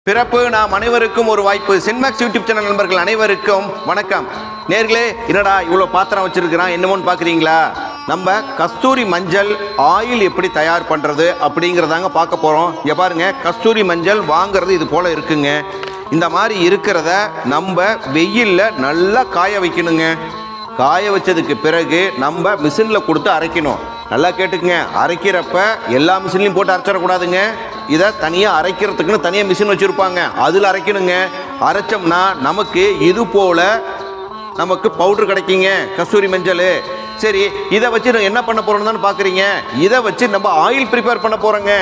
பிறப்பு நாம் அனைவருக்கும் ஒரு வாய்ப்பு. சின்மேக்ஸ் யூடியூப் சேனல் நண்பர்கள் அனைவருக்கும் வணக்கம். நேர்களே, என்னடா இவ்வளோ பாத்திரம் வச்சிருக்கிறான் என்னமோன்னு பார்க்குறீங்களா? நம்ம கஸ்தூரி மஞ்சள் ஆயில் எப்படி தயார் பண்ணுறது அப்படிங்கிறதாங்க பார்க்க போகிறோம். இங்கே பாருங்க, கஸ்தூரி மஞ்சள் வாங்கிறது இது போல் இருக்குங்க. இந்த மாதிரி இருக்கிறத நம்ம வெயிலில் நல்லா காய வைக்கணுங்க. காய வச்சதுக்கு பிறகு நம்ம மிஷினில் கொடுத்து அரைக்கணும். நல்லா கேட்டுக்குங்க, அரைக்கிறப்ப எல்லா மிஷின்லையும் போட்டு அரைச்சிடக்கூடாதுங்க. இதை தனியாக அரைக்கிறதுக்குன்னு தனியாக மிஷின் வச்சுருப்பாங்க, அதில் அரைக்கணுங்க. அரைச்சோம்னா நமக்கு இது போல் நமக்கு பவுட்ரு கிடைக்குங்க, கஸ்தூரி மஞ்சள். சரி, இதை வச்சு என்ன பண்ண போகிறோம்னு தான் பார்க்குறீங்க. இதை வச்சு நம்ம ஆயில் ப்ரிப்பேர் பண்ண போகிறோங்க.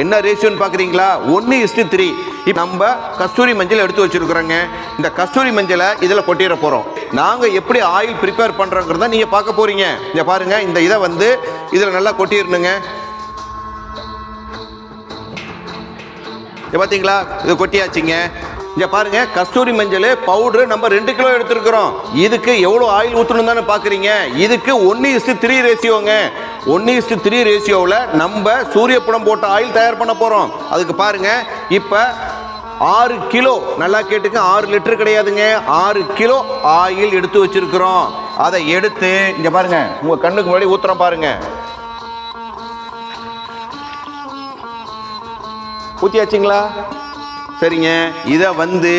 என்ன ரேஷியோன்னு பார்க்குறீங்களா? 1:3. இப்போ நம்ம கஸ்தூரி மஞ்சள் எடுத்து வச்சுருக்குறோங்க. இந்த கஸ்தூரி மஞ்சளை இதில் கொட்டிட போகிறோம். நாங்கள் எப்படி ஆயில் ப்ரிப்பேர் பண்ணுறோங்கிறத நீங்கள் பார்க்க போகிறீங்க. இங்கே பாருங்கள், இந்த இதை வந்து இதில் நல்லா கொட்டிடணுங்க. பார்த்தீங்களா, இது கொட்டியாச்சுங்க. இங்கே பாருங்க, கஸ்தூரி மஞ்சள் பவுடரு நம்ம 2 கிலோ எடுத்துருக்கிறோம். இதுக்கு எவ்வளோ ஆயில் ஊற்றணும் தானே பார்க்குறீங்க. இதுக்கு 1:3 ரேஷியோங்க. 1:3 ரேஷியோவில் நம்ம சூரியப்புடம் போட்ட ஆயில் தயார் பண்ண போகிறோம். அதுக்கு பாருங்க, இப்போ 6 கிலோ, நல்லா கேட்டுக்க, 6 லிட்டர் கிடையாதுங்க, 6 கிலோ ஆயில் எடுத்து வச்சிருக்கிறோம். அதை எடுத்து இங்கே பாருங்க, உங்கள் கண்ணுக்கு முன்னாடி ஊற்றுறோம் பாருங்க. ஊற்றியாச்சுங்களா? சரிங்க, இதை வந்து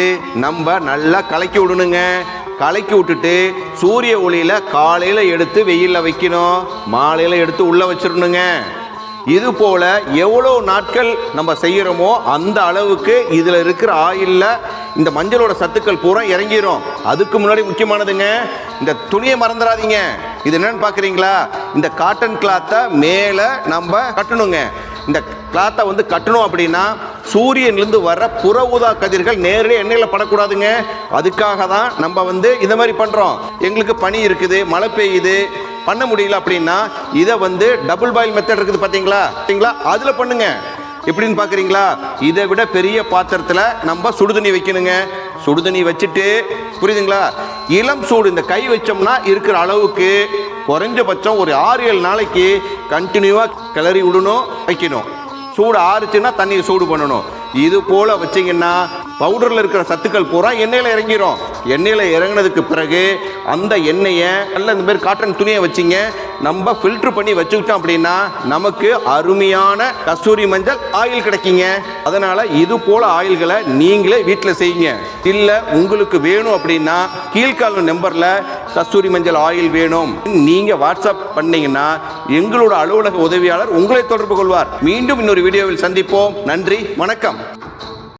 நம்ம நல்லா கலக்கி விடணுங்க. கலக்கி விட்டுட்டு சூரிய ஒளியில் காலையில் எடுத்து வெயிலில் வைக்கணும், மாலையில் எடுத்து உள்ளே வச்சிடணுங்க. இது போல் எவ்வளோ நாட்கள் நம்ம செய்கிறோமோ அந்த அளவுக்கு இதில் இருக்கிற ஆயிலில் இந்த மஞ்சளோட சத்துக்கள் பூரா இறங்கிடும். அதுக்கு முன்னாடி முக்கியமானதுங்க, இந்த துணியை மறந்துடாதீங்க. இது என்னன்னு பார்க்குறீங்களா? இந்த காட்டன் கிளாத்தை மேலே நம்ம கட்டணுங்க. இந்த கிளாத்தை வந்து கட்டணும் அப்படின்னா சூரியன்லேருந்து வர்ற புற ஊதா கதிர்கள் நேரடியாக எண்ணெயில் படக்கூடாதுங்க. அதுக்காக தான் நம்ம வந்து இந்த மாதிரி பண்ணுறோம். எங்களுக்கு பனி இருக்குது, மழை பெய்யுது, பண்ண முடியல அப்படின்னா இதை வந்து டபுள் பாயில் மெத்தட் இருக்குது பார்த்தீங்களா, அதில் பண்ணுங்க. எப்படின்னு பார்க்குறீங்களா? இதை விட பெரிய பாத்திரத்தில் நம்ம சுடுதண்ணி வைக்கணுங்க. சுடுதண்ணி வச்சுட்டு, புரியுதுங்களா, இளம் சூடு இந்த கை வச்சோம்னா இருக்கிற அளவுக்கு குறைஞ்சபட்சம் ஒரு 6-7 நாளைக்கு கண்டினியூவாக கிளறி விடணும், வைக்கணும். சூடு ஆறுச்சுன்னா தண்ணியை சூடு பண்ணணும். இது போல் வச்சிங்கன்னா பவுடரில் இருக்கிற சத்துக்கள் பூரா எண்ணெயில் இறங்கிடும். எண்ணெயில் இறங்கினதுக்கு பிறகு அந்த எண்ணெயை நல்ல இந்த மாதிரி காட்டன் துணியை வச்சிங்க நம்ம ஃபில்ட்ரு பண்ணி வச்சுக்கிட்டோம் அப்படின்னா நமக்கு அருமையான கஸ்தூரி மஞ்சள் ஆயில் கிடைக்குங்க. அதனால் இது போல் ஆயில்களை நீங்களே வீட்டில் செய்யுங்க. இல்லை உங்களுக்கு வேணும் அப்படின்னா கீழ்கால நம்பரில் கஸ்தூரி மஞ்சள் ஆயில் வேணும் நீங்கள் வாட்ஸ்அப் பண்ணீங்கன்னா எங்களோட அலுவலக உதவியாளர் உங்களை தொடர்பு கொள்வார். மீண்டும் இன்னொரு வீடியோவில் சந்திப்போம். நன்றி, வணக்கம்.